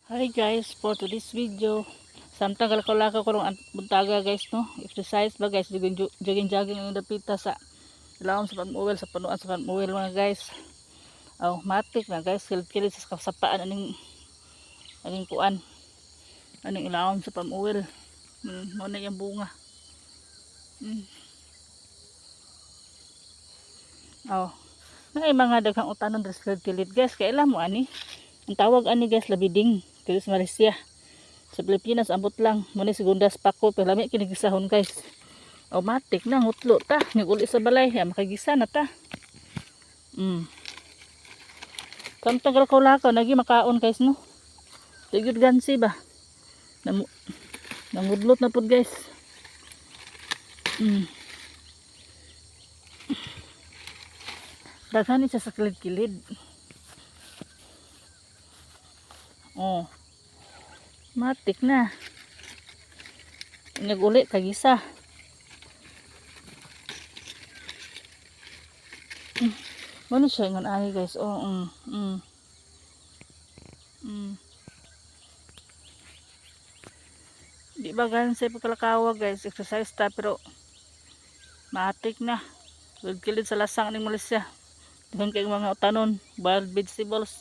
Hi guys, for today's video, samtang kalako-lako ko lang buntaga guys no. Exercise ba guys, jogging ang dapita sa ilawom sa pamuwel, sa panuan sa pamuwel mga guys. Oh, matik na guys, kilit sa kasapaan aning kuan. Aning ilawom sa pamuwel. Mo na yung bunga. Oh. Na mga daghang utanon sa kilit guys, kay alam mo ani. Ang tawag ani guys labiding, dito sa Malaysia. Sa Pilipinas ambot lang muna segundas pako pero lami kinigisahon guys. Automatic na hutlo ta uli sa balay ya makagisa na ta. Samtang lakaw-lakaw nagi makaon guys no. Tigid gansi ba. Nangudlot na pud guys. Daghan ni sa kilid-kilid. Oh. Matik na. Inyag uli kagisa. Ano siya ngon ani guys. Oh, Di ba ganun sa pagkalakawa guys, exercise ta pero matik na. Kilid sa lasang ning Malaysia. Daghan kay mga utanon, wild vegetables.